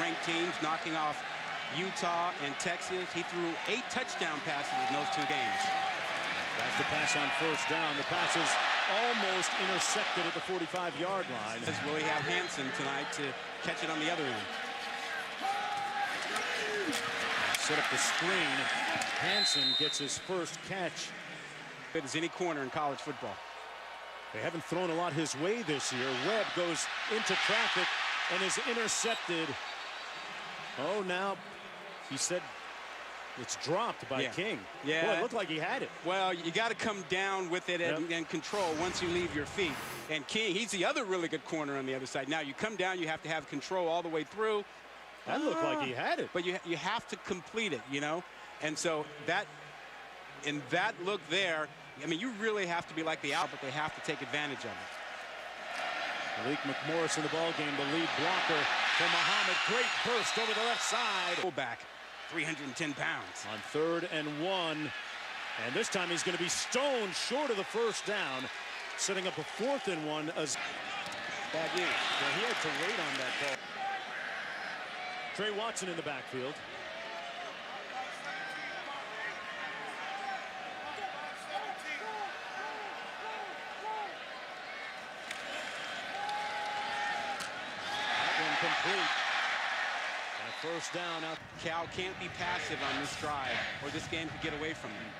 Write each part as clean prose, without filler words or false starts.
Ranked teams knocking off Utah and Texas. He threw 8 touchdown passes in those 2 games. That's the pass on first down. The pass is almost intercepted at the 45-yard line. Will he have Hansen tonight to catch it on the other end? Set up the screen. Hansen gets his first catch. Good as any corner in college football. They haven't thrown a lot his way this year. Webb goes into traffic and is intercepted. Oh, now he said it's dropped by King. Yeah. Boy, it looked like he had it. Well, you got to come down with it and control once you leave your feet. And King, he's the other really good corner on the other side. Now, you come down, you have to have control all the way through. That looked like he had it. But you have to complete it, you know. And so that, in that look there, I mean, you really have to be like the out, but they have to take advantage of it. Malik McMorris in the ball game, the lead blocker for Muhammad. Great burst over the left side. Fullback, 310 pounds. On 3rd and 1. And this time he's going to be stoned short of the first down, setting up a 4th and 1. As bad news. Yeah, he had to wait on that ball. Trey Watson in the backfield. Complete. And a first down out. Cal can't be passive on this drive, or this game could get away from them.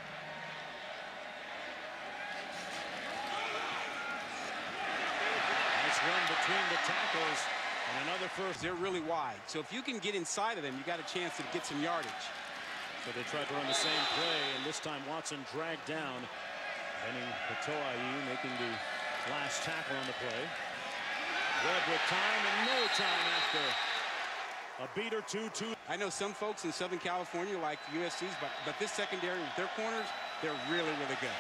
Nice run between the tackles, and another first. They're really wide, so if you can get inside of them, you got a chance to get some yardage. So they tried to run the same play, and this time Watson dragged down. Benning Patoa'i making the last tackle on the play. Webb with time and no time after a beater 2-2. I know some folks in Southern California like USC's, but this secondary with their corners, they're really, really good.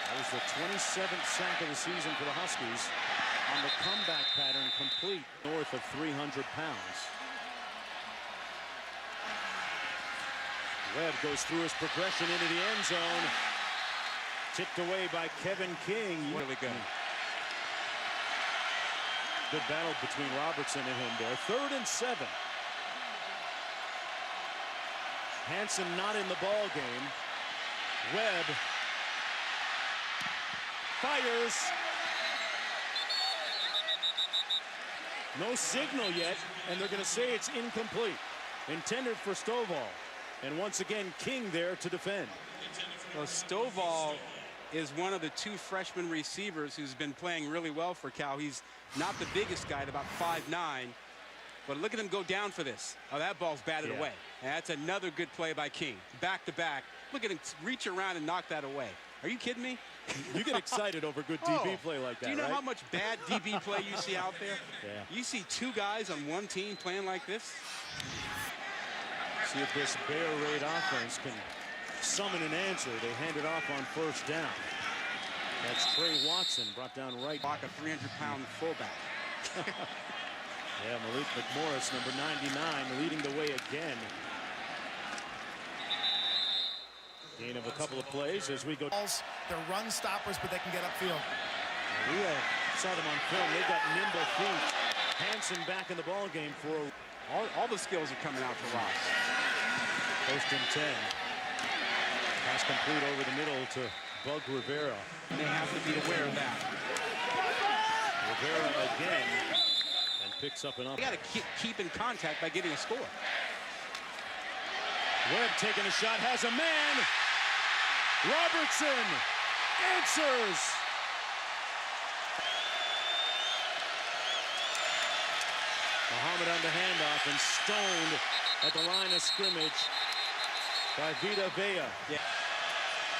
That was the 27th sack of the season for the Huskies on the comeback pattern, complete north of 300 pounds. Webb goes through his progression into the end zone. Tipped away by Kevin King. Really good. Good battle between Robertson and him there. 3rd and 7. Hansen not in the ball game. Webb fires. No signal yet, and they're going to say it's incomplete. Intended for Stovall. And once again, King there to defend. Well, Stovall is one of the 2 freshman receivers who's been playing really well for Cal. He's not the biggest guy at about 5'9", but look at him go down for this. Oh, that ball's batted away. And that's another good play by King. Back to back. Look at him reach around and knock that away. Are you kidding me? You get excited over good DB play like that, do you know right? how much bad DB play you see out there? Yeah. You see 2 guys on one team playing like this? See if this Bear Raid offense can summon an answer. They hand it off on first down. That's Trey Watson brought down right. Block a 300-pound fullback. Yeah, Malik McMorris, number 99, leading the way again. Gain of a couple of plays as we go. They're run stoppers, but they can get upfield. We saw them on film. They've got nimble feet. Hansen back in the ball game for all the skills are coming out for Ross. 1st and 10. Pass complete over the middle to Bug Rivera. They have to be aware of that. Rivera again, and picks up an up. They got to keep in contact by getting a score. Webb taking a shot, has a man. Robertson answers. Muhammad on the handoff and stoned at the line of scrimmage by Vita Vea. Yeah.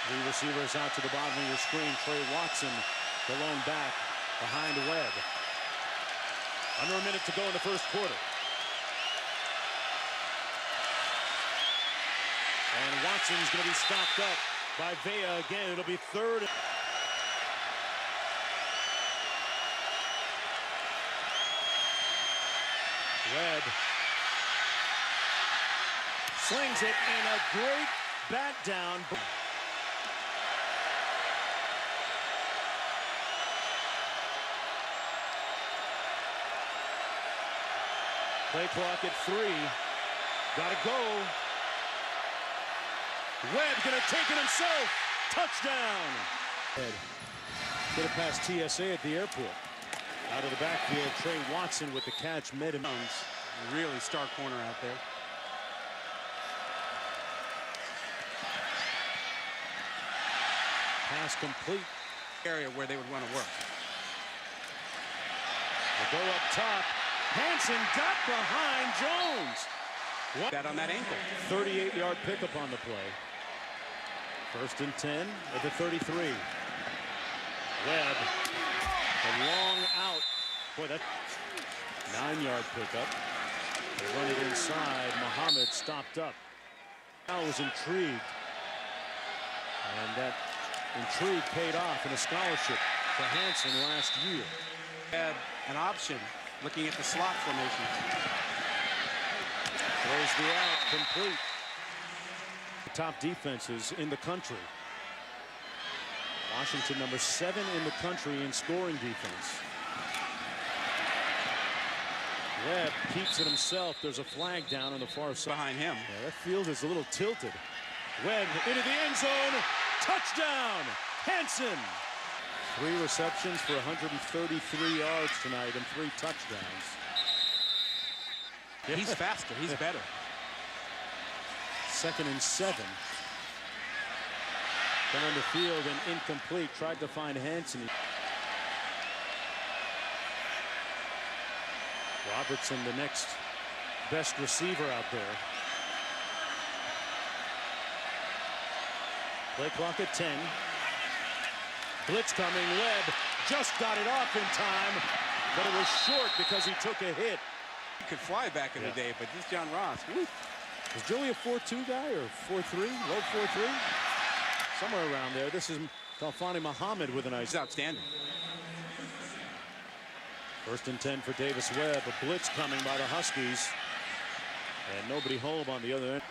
3 receivers out to the bottom of your screen. Trey Watson, the lone back behind Webb. Under a minute to go in the first quarter. And Watson's going to be stopped up by Vea again. It'll be 3rd. Webb slings it and a great bat down. Play clock at 3. Gotta go. Webb gonna take it himself. Touchdown. Get it past TSA at the airport. Out of the backfield, Trey Watson with the catch. Met him. Really star corner out there. Pass complete. Area where they would want to work. They go up top. Hansen got behind Jones. What? That on that ankle. 38-yard pickup on the play. 1st and 10 at the 33. Webb, a long out. Boy, that 9-yard pickup. They run it inside. Muhammad stopped up. Now was intrigued. And that intrigue paid off in a scholarship for Hansen last year. Had an option looking at the slot formation. Throws the out complete. The top defenses in the country. Washington number 7 in the country in scoring defense. Webb keeps it himself. There's a flag down on the far side. Behind him. Yeah, that field is a little tilted. Webb into the end zone. Touchdown, Hansen. 3 receptions for 133 yards tonight and 3 touchdowns. He's faster. He's better. 2nd and 7. Down the field and incomplete. Tried to find Hansen. Robertson, the next best receiver out there. Play clock at 10. Blitz coming. Webb just got it off in time, but it was short because he took a hit. He could fly back in the day, but this John Ross. Woo. Is Joey a 4-2 guy or 4-3? Low 4-3? Somewhere around there. This is Talfani Muhammad with a nice. He's outstanding. 1st and 10 for Davis Webb. A blitz coming by the Huskies. And nobody home on the other end.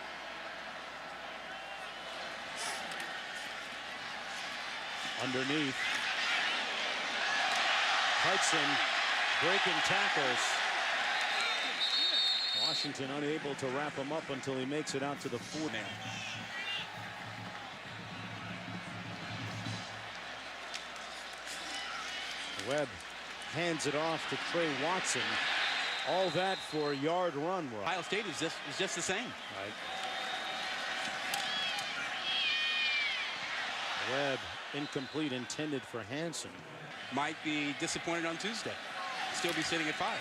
Underneath. Hudson breaking tackles. Washington unable to wrap him up until he makes it out to the 4 now. Webb hands it off to Trey Watson. All that for a yard run. Ohio State is just the same. Right. Webb incomplete, intended for Hansen. Might be disappointed on Tuesday. Still be sitting at 5.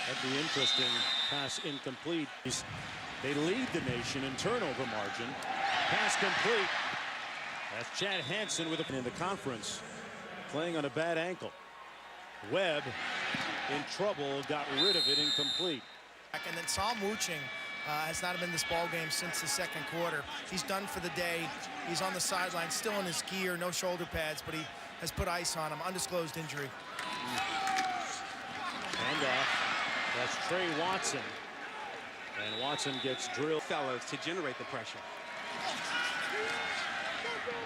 That'd be interesting. Pass incomplete. They lead the nation in turnover margin. Pass complete. That's Chad Hansen with in the conference, playing on a bad ankle. Webb in trouble, got rid of it, incomplete. And then Sam Wuching has not been in this ball game since the 2nd quarter. He's done for the day. He's on the sideline, still in his gear, no shoulder pads, but he has put ice on him. Undisclosed injury. Handoff. That's Trey Watson. And Watson gets drilled. Fellows to generate the pressure.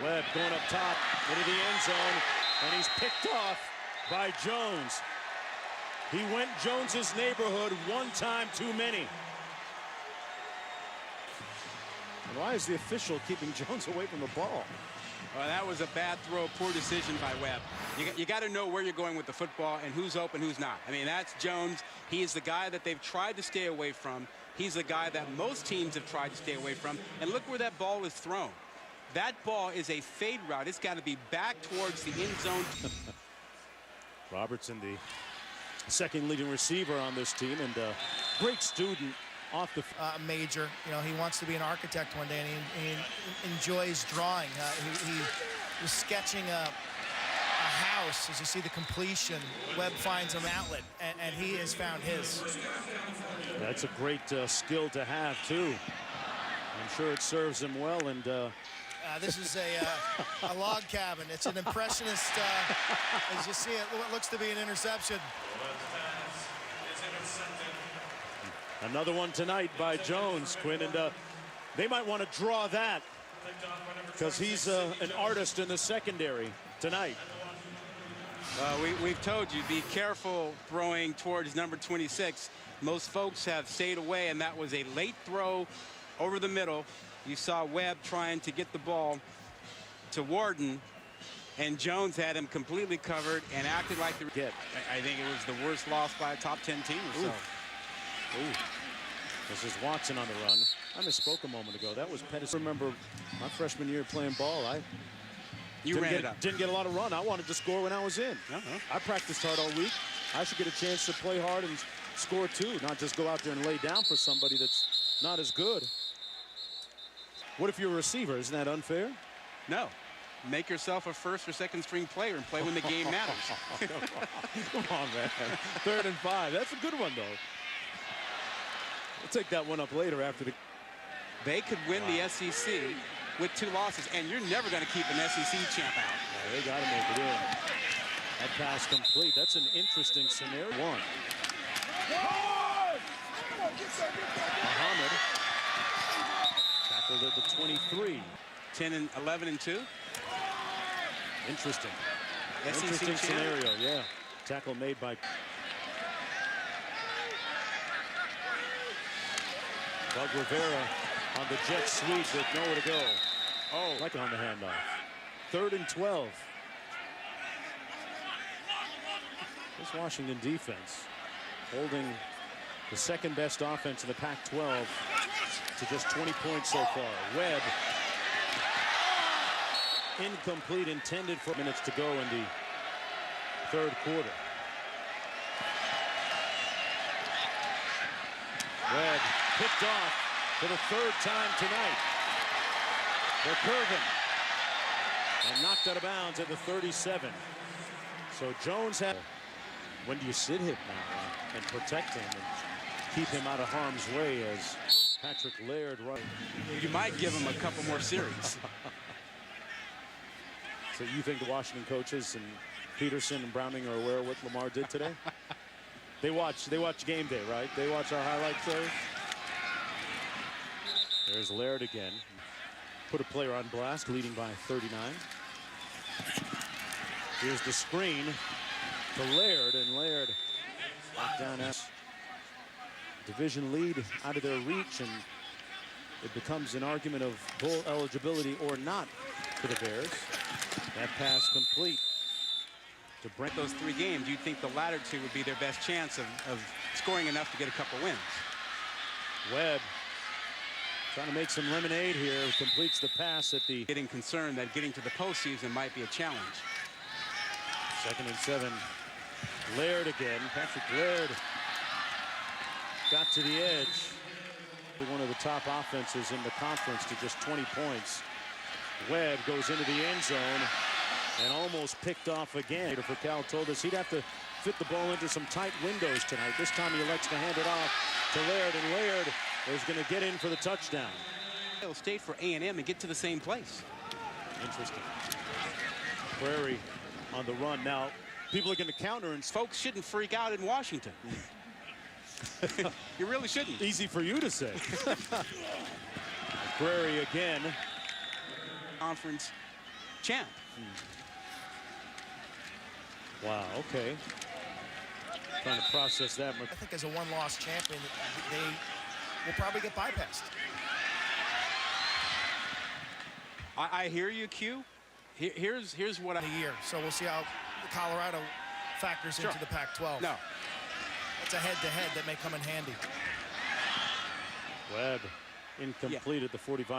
Webb going up top into the end zone, and he's picked off by Jones. He went Jones's neighborhood one time too many. And why is the official keeping Jones away from the ball? Well, that was a bad throw, poor decision by Webb. You got to know where you're going with the football and who's open, who's not. I mean, that's Jones. He is the guy that they've tried to stay away from. He's the guy that most teams have tried to stay away from. And look where that ball is thrown. That ball is a fade route. It's got to be back towards the end zone. Robertson, the 2nd leading receiver on this team, and a great student off the Major. You know, he wants to be an architect one day, and he enjoys drawing. He was sketching a house. As you see the completion, Webb finds an outlet, and he has found his. That's a great skill to have, too. I'm sure it serves him well. And this is a log cabin. It's an impressionist, as you see it, what looks to be an interception. Another one tonight by Jones, Quinn, and they might want to draw that because he's an artist in the secondary tonight. We've told you, be careful throwing towards number 26. Most folks have stayed away, and that was a late throw over the middle. You saw Webb trying to get the ball to Warden, and Jones had him completely covered and acted like the Get. I think it was the worst loss by a top 10 team or so. Ooh. This is Watson on the run. I misspoke a moment ago. That was Pettis. I remember my freshman year playing ball. You ran it up. Didn't get a lot of run. I wanted to score when I was in. I practiced hard all week. I should get a chance to play hard and score too, not just go out there and lay down for somebody that's not as good. What if you're a receiver? Isn't that unfair? No. Make yourself a first or second string player and play when the game matters. Come on, man. 3rd and 5. That's a good one, though. We'll take that one up later after the... They could win the SEC with 2 losses, and you're never going to keep an SEC champ out. Yeah, they got to make it in. That pass complete. That's an interesting scenario. Muhammad. Tackled at the 23. 10 and 11 and 2. Interesting. SEC Interesting champ. scenario, yeah. Tackle made by Doug Rivera on the jet sweep with nowhere to go. Oh, Like on the handoff. 3rd and 12. This Washington defense holding the 2nd best offense in the Pac-12 to just 20 points so far. Webb incomplete, intended for minutes to go in the 3rd quarter. Webb picked off for the 3rd time tonight. They're curving and knocked out of bounds at the 37. So Jones had. When do you sit him now and protect him and keep him out of harm's way as Patrick Laird right? you might give him a couple more series. So you think the Washington coaches and Peterson and Browning are aware of what Lamar did today? They watch game day, right? They watch our highlight shows. There's Laird again. Put a player on blast, leading by 39. Here's the screen to Laird, and Laird knocked down as division lead out of their reach, and it becomes an argument of bowl eligibility or not for the Bears. That pass complete to Brent. Those 3 games, you'd think the latter 2 would be their best chance of scoring enough to get a couple wins. Webb trying to make some lemonade here. Completes the pass at the... Getting concerned that getting to the postseason might be a challenge. 2nd and 7. Laird again. Patrick Laird got to the edge. One of the top offenses in the conference to just 20 points. Webb goes into the end zone and almost picked off again. For Cal told us he'd have to fit the ball into some tight windows tonight. This time he elects to hand it off to Laird, and Laird is going to get in for the touchdown. They'll stay for A&M and get to the same place. Interesting. Prairie on the run. Now, people are going to counter, and Folks shouldn't freak out in Washington. You really shouldn't. easy for you to say. Prairie again. Conference champ. Wow, okay. Trying to process that. I think as a 1-loss champion, they will probably get bypassed. I hear you, Q. Here's what I year. So we'll see how Colorado factors into the Pac-12. No. It's a head-to-head that may come in handy. Webb incomplete at the 45.